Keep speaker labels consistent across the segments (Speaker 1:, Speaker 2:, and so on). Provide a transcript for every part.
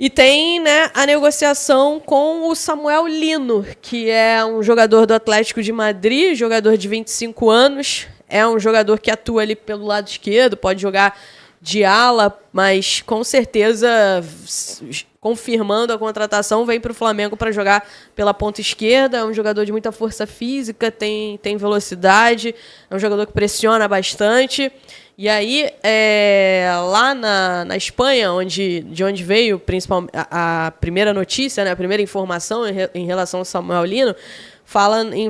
Speaker 1: E tem, né, a negociação com o Samuel Lino, que é um jogador do Atlético de Madrid, jogador de 25 anos. É um jogador que atua ali pelo lado esquerdo, pode jogar de ala, mas com certeza, confirmando a contratação, vem para o Flamengo para jogar pela ponta esquerda. É um jogador de muita força física, tem velocidade, é um jogador que pressiona bastante. E aí, lá na Espanha, de onde veio principalmente a primeira notícia, né, a primeira informação em relação ao Samuel Lino, fala em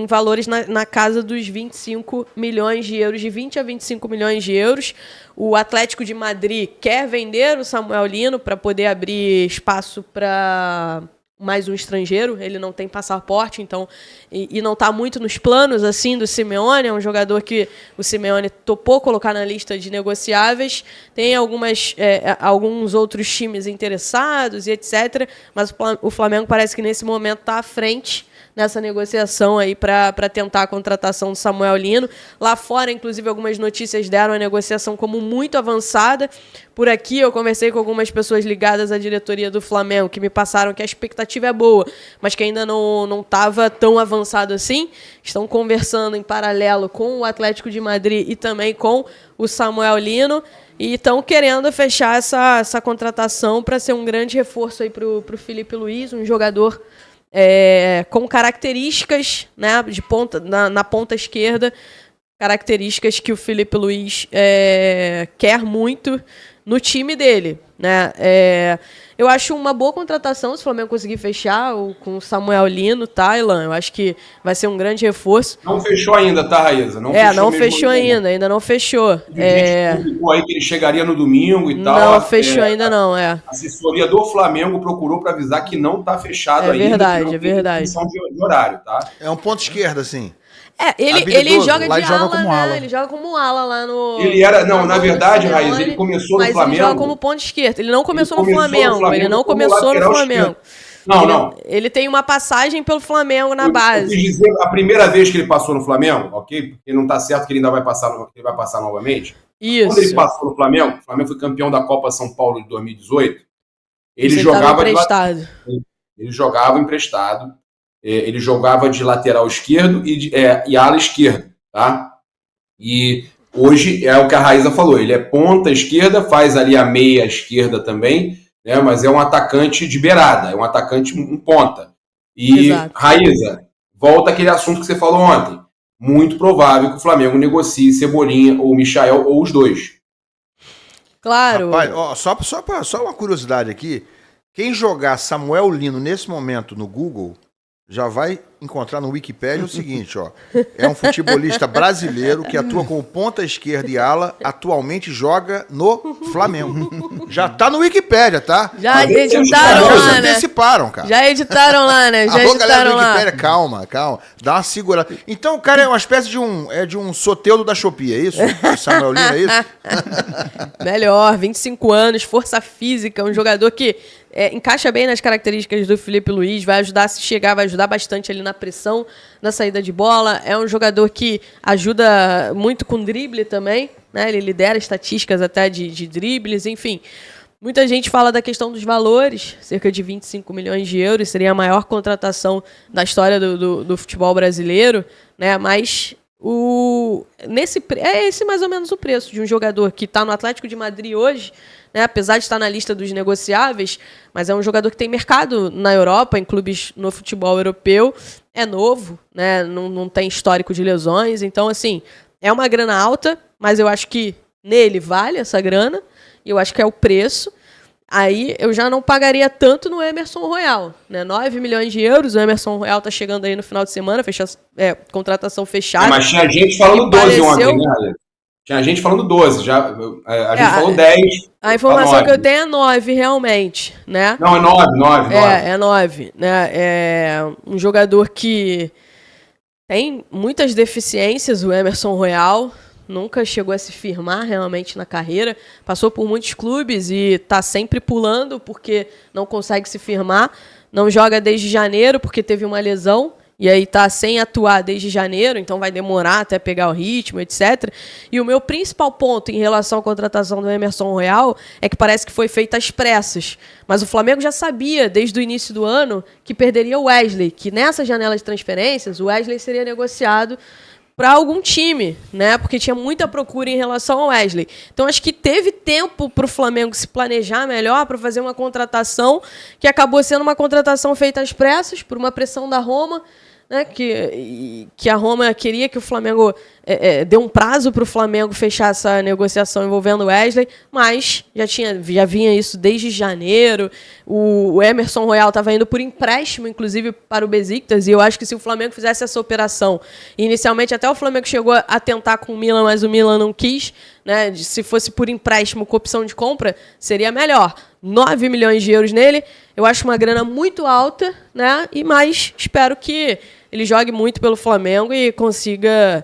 Speaker 1: valores na casa dos 25 milhões de euros, de 20 a 25 milhões de euros. O Atlético de Madrid quer vender o Samuel Lino para poder abrir espaço para mais um estrangeiro. Ele não tem passaporte, então, e não está muito nos planos assim do Simeone. É um jogador que o Simeone topou colocar na lista de negociáveis. Tem alguns outros times interessados e etc. Mas o Flamengo parece que nesse momento está à frente nessa negociação aí para tentar a contratação do Samuel Lino. Lá fora, inclusive, algumas notícias deram a negociação como muito avançada. Por aqui, eu conversei com algumas pessoas ligadas à diretoria do Flamengo que me passaram que a expectativa é boa, mas que ainda não estava tão avançado assim. Estão conversando em paralelo com o Atlético de Madrid e também com o Samuel Lino e estão querendo fechar essa contratação para ser um grande reforço aí para o Filipe Luís, um jogador com características, né, de ponta, na ponta esquerda, características que o Filipe Luís quer muito no time dele, né? Eu acho uma boa contratação se o Flamengo conseguir fechar com o Samuel Lino, Taylan. Eu acho que vai ser um grande reforço.
Speaker 2: Não fechou ainda, tá, Raíza?
Speaker 1: Não fechou ainda, ainda não fechou.
Speaker 2: A gente publicou aí que ele chegaria no domingo e tal.
Speaker 1: Não fechou ainda não,
Speaker 2: A assessoria do Flamengo procurou para avisar que não tá fechado ainda.
Speaker 1: É verdade.
Speaker 2: De horário, tá?
Speaker 3: É um ponto esquerda, assim.
Speaker 1: Ele joga
Speaker 4: lá
Speaker 1: de
Speaker 4: joga
Speaker 1: ala,
Speaker 4: como
Speaker 1: né?
Speaker 4: ala.
Speaker 1: Ele joga como ala lá no...
Speaker 2: Ele era... Não, na verdade, Raíza, ele começou no Flamengo...
Speaker 1: Mas ele joga como ponto esquerdo. Ele não começou no Flamengo. Ele não começou no Flamengo.
Speaker 2: Não.
Speaker 1: Ele tem uma passagem pelo Flamengo na base.
Speaker 2: Eu quis dizer, a primeira vez que ele passou no Flamengo, ok? Porque não tá certo que ele ainda vai passar novamente.
Speaker 1: Isso.
Speaker 2: Quando ele passou no Flamengo, o Flamengo foi campeão da Copa São Paulo de 2018. Ele
Speaker 1: jogava emprestado.
Speaker 2: Ele jogava emprestado. Ele jogava de lateral esquerdo e ala esquerda, tá? E hoje é o que a Raíza falou, ele é ponta esquerda, faz ali a meia esquerda também, né? Mas é um atacante de beirada, é um atacante um ponta. E, exato. Raíza, volta àquele assunto que você falou ontem. Muito provável que o Flamengo negocie Cebolinha ou Michael ou os dois.
Speaker 1: Claro.
Speaker 3: Rapaz, ó, só uma curiosidade aqui. Quem jogar Samuel Lino nesse momento no Google já vai encontrar no Wikipédia o seguinte, ó. É um futebolista brasileiro que atua como ponta esquerda e ala, atualmente joga no Flamengo. Já tá no Wikipédia, tá?
Speaker 1: Já editaram lá, né?
Speaker 3: Anteciparam, cara.
Speaker 1: Já editaram lá, né? Já editaram lá.
Speaker 3: Wikipédia, calma. Dá uma segurada. Então o cara é uma espécie de um Soteldo da Shopee, é isso? O Samuel Lino, é isso?
Speaker 1: Melhor, 25 anos, força física, um jogador que encaixa bem nas características do Filipe Luís, vai ajudar a se chegar, vai ajudar bastante ali na pressão, na saída de bola. É um jogador que ajuda muito com drible também, né? Ele lidera estatísticas até de dribles, enfim. Muita gente fala da questão dos valores, cerca de 25 milhões de euros, seria a maior contratação da história do futebol brasileiro, né? Mas esse mais ou menos o preço de um jogador que está no Atlético de Madrid hoje, né, apesar de estar na lista dos negociáveis, mas é um jogador que tem mercado na Europa, em clubes no futebol europeu, é novo, né, não tem histórico de lesões, então assim, é uma grana alta, mas eu acho que nele vale essa grana, e eu acho que é o preço. Aí eu já não pagaria tanto no Emerson Royal, né? 9 milhões de euros, o Emerson Royal tá chegando aí no final de semana, contratação fechada.
Speaker 2: Mas tinha gente falando 12 ontem, né? Tinha gente falando 12, a gente falou 10.
Speaker 1: A informação que eu tenho é 9, realmente, né?
Speaker 2: Não, é 9.
Speaker 1: É 9, né? É um jogador que tem muitas deficiências, o Emerson Royal. Nunca chegou a se firmar realmente na carreira. Passou por muitos clubes e está sempre pulando porque não consegue se firmar. Não joga desde janeiro porque teve uma lesão e aí tá sem atuar desde janeiro, então vai demorar até pegar o ritmo, etc. E o meu principal ponto em relação à contratação do Emerson Royal é que parece que foi feita às pressas. Mas o Flamengo já sabia, desde o início do ano, que perderia o Wesley, que nessa janela de transferências, o Wesley seria negociado para algum time, né? Porque tinha muita procura em relação ao Wesley. Então acho que teve tempo para o Flamengo se planejar melhor para fazer uma contratação que acabou sendo uma contratação feita às pressas por uma pressão da Roma, né? Que a Roma queria que o Flamengo deu um prazo para o Flamengo fechar essa negociação envolvendo o Wesley, mas já vinha isso desde janeiro. O Emerson Royal estava indo por empréstimo, inclusive, para o Besiktas, e eu acho que se o Flamengo fizesse essa operação, inicialmente até o Flamengo chegou a tentar com o Milan, mas o Milan não quis, né? Se fosse por empréstimo com opção de compra, seria melhor. 9 milhões de euros nele, eu acho uma grana muito alta, né? Mas espero que ele jogue muito pelo Flamengo e consiga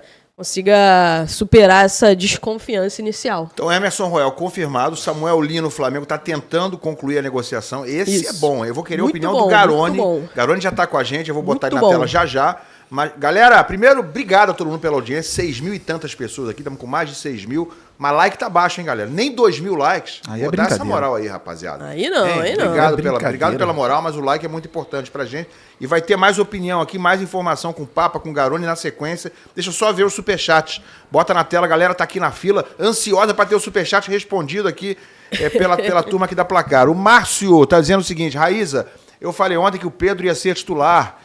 Speaker 1: superar essa desconfiança inicial.
Speaker 3: Então, Emerson Royal confirmado, Samuel Lino, o Flamengo está tentando concluir a negociação. Esse é bom, eu vou querer a opinião do Garone. Garone já está com a gente, eu vou botar ele na tela já já. Mas, galera, primeiro, obrigado a todo mundo pela audiência, 6 mil e tantas pessoas aqui, estamos com mais de 6 mil, mas like tá baixo, hein, galera? Nem 2 mil likes.
Speaker 4: Aí
Speaker 3: vou dar essa moral aí, rapaziada.
Speaker 1: Aí não, hein? Aí não.
Speaker 3: Obrigado pela moral, mas o like é muito importante pra gente. E vai ter mais opinião aqui, mais informação com o Papa, com o Garone na sequência. Deixa eu só ver os superchats. Bota na tela, a galera tá aqui na fila, ansiosa para ter o superchat respondido aqui pela turma aqui da Placar. O Márcio tá dizendo o seguinte: Raíza, eu falei ontem que o Pedro ia ser titular.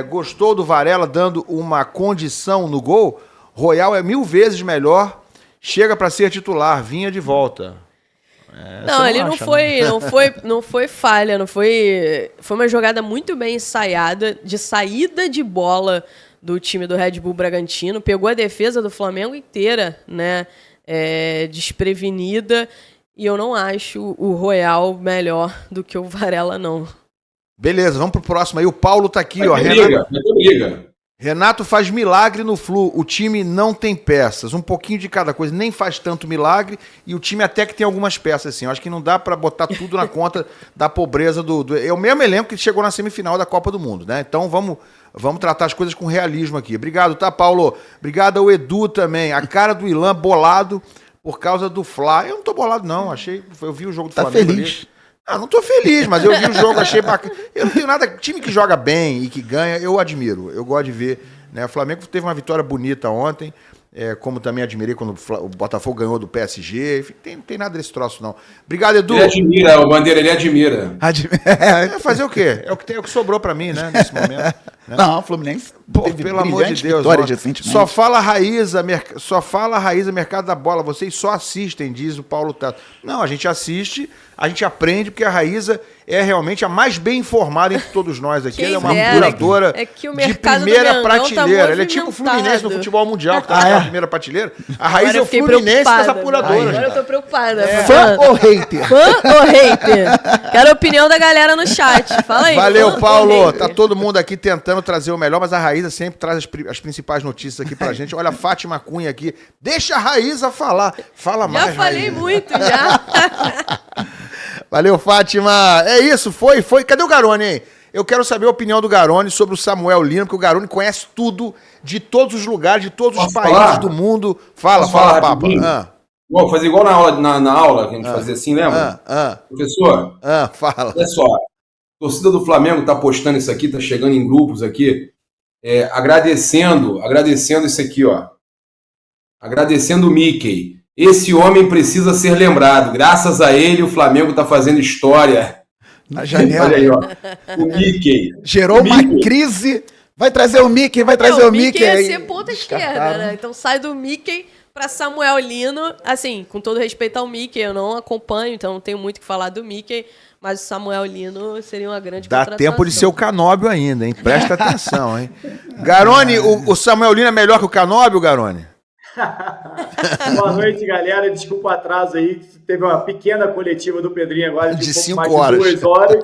Speaker 3: Gostou do Varela dando uma condição no gol? Royal é 1000 vezes melhor, chega para ser titular, vinha de volta.
Speaker 1: Não, ele não foi falha, foi uma jogada muito bem ensaiada, de saída de bola do time do Red Bull Bragantino, pegou a defesa do Flamengo inteira, né, desprevenida, e eu não acho o Royal melhor do que o Varela, não.
Speaker 3: Beleza, vamos pro próximo aí. O Paulo tá aqui, ó. Renato faz milagre no Flu. O time não tem peças. Um pouquinho de cada coisa. Nem faz tanto milagre. E o time até que tem algumas peças, assim. Eu acho que não dá pra botar tudo na conta da pobreza do... É o mesmo elenco que chegou na semifinal da Copa do Mundo, né? Então vamos tratar as coisas com realismo aqui. Obrigado, tá, Paulo? Obrigado ao Edu também. A cara do Ilan bolado por causa do Fla. Eu não tô bolado, não. Eu vi o jogo do Flamengo
Speaker 4: feliz.
Speaker 3: Ali. Não tô feliz, mas eu vi o jogo, achei bacana. Eu não tenho nada... Time que joga bem e que ganha, eu admiro. Eu gosto de ver, né? O Flamengo teve uma vitória bonita ontem, como também admirei quando o Botafogo ganhou do PSG. Enfim, não tem nada desse troço, não. Obrigado, Edu.
Speaker 2: Ele admira, o Bandeira, ele admira.
Speaker 3: Fazer o quê? É o que sobrou pra mim, né, nesse momento. Né?
Speaker 4: Não, o Fluminense,
Speaker 3: pelo amor de Deus, só fala Raíza, mercado da bola. Vocês só assistem, diz o Paulo Tato. Não, a gente assiste, a gente aprende, porque a Raíza é realmente a mais bem informada entre todos nós aqui. Ela é uma apuradora de primeira prateleira. Ela é tipo o Fluminense no futebol mundial, que tá na primeira prateleira. A Raíza é o Fluminense das apuradoras.
Speaker 1: Agora eu tô preocupada.
Speaker 4: Fã ou hater?
Speaker 1: Fã ou hater? Quero a opinião da galera no chat. Fala aí.
Speaker 3: Valeu, Paulo. Tá todo mundo aqui tentando trazer o melhor, mas a Raíza sempre traz as principais notícias aqui pra gente. Olha a Fátima Cunha aqui. Deixa a Raíza falar. Fala mais,
Speaker 1: Já falei
Speaker 3: Raíza.
Speaker 1: muito, já.
Speaker 3: Valeu, Fátima. É isso, foi. Cadê o Garone, hein? Eu quero saber a opinião do Garone sobre o Samuel Lino, porque o Garone conhece tudo, de todos os lugares, de todos os países do mundo. Fala, Papa.
Speaker 2: Vou fazer igual na aula que a gente fazia assim, lembra? Professor,
Speaker 3: fala.
Speaker 2: Olha só, a torcida do Flamengo tá postando isso aqui, tá chegando em grupos aqui, agradecendo isso aqui, ó. Agradecendo o Mickey. Esse homem precisa ser lembrado. Graças a ele, o Flamengo tá fazendo história.
Speaker 4: Na janela.
Speaker 2: Olha aí, ó. O Mickey.
Speaker 4: Gerou uma crise. Vai trazer o Mickey,
Speaker 1: o Mickey ia ser ponta esquerda, né? Então sai do Mickey para Samuel Lino. Assim, com todo respeito ao Mickey, eu não acompanho, então não tenho muito o que falar do Mickey. Mas o Samuel Lino seria uma grande contratação.
Speaker 3: Dá tempo de ser o Canóbio ainda, hein? Presta atenção, hein? Garone, o Samuel Lino é melhor que o Canóbio, Garone?
Speaker 5: Boa noite, galera. Desculpa o atraso aí. Teve uma pequena coletiva do Pedrinho agora
Speaker 3: de 5
Speaker 5: horas. De 2 horas.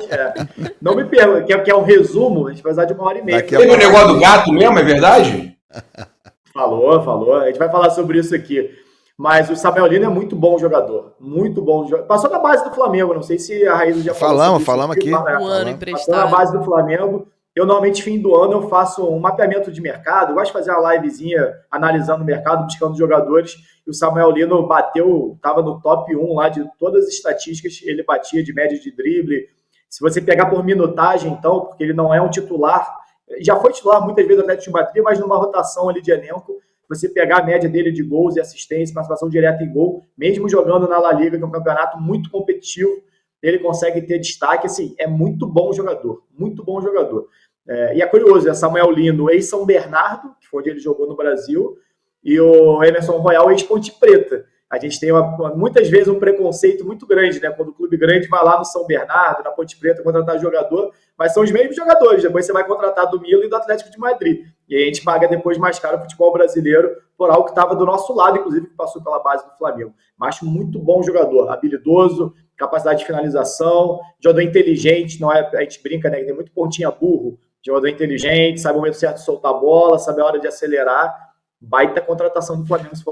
Speaker 5: Não me pergunte, quer um resumo? A gente vai usar de 1h30.
Speaker 2: Teve o negócio do gato mesmo, é verdade?
Speaker 5: Falou. A gente vai falar sobre isso aqui. Mas o Samuel Lino é muito bom jogador. Muito bom jogador. Passou na base do Flamengo. Não sei se a Raíza já falou.
Speaker 3: Falamos aqui.
Speaker 1: Um ano emprestado.
Speaker 5: Passou na base do Flamengo. Eu, normalmente, fim do ano, eu faço um mapeamento de mercado, eu gosto de fazer uma livezinha analisando o mercado, buscando jogadores, e o Samuel Lino estava no top 1 lá de todas as estatísticas, ele batia de média de drible. Se você pegar por minutagem, então, porque ele não é um titular, já foi titular muitas vezes no Atlético de Madrid, mas numa rotação ali de elenco, você pegar a média dele de gols e assistência, participação direta em gol, mesmo jogando na La Liga, que é um campeonato muito competitivo, ele consegue ter destaque, assim, é muito bom jogador, muito bom jogador. E é curioso, Samuel Lino, ex-São Bernardo, que foi onde ele jogou no Brasil, e o Emerson Royal, ex-Ponte Preta. A gente tem muitas vezes um preconceito muito grande, né? Quando o clube grande vai lá no São Bernardo, na Ponte Preta, contratar jogador, mas são os mesmos jogadores. Depois você vai contratar do Milan e do Atlético de Madrid. E aí a gente paga depois mais caro o futebol brasileiro por algo que estava do nosso lado, inclusive, que passou pela base do Flamengo. Mas acho muito bom jogador, habilidoso, capacidade de finalização, jogador inteligente, não é, a gente brinca, né? Tem muito pontinha burro, jogador inteligente, sabe o momento certo de soltar a bola, sabe a hora de acelerar. Baita contratação do Flamengo, se for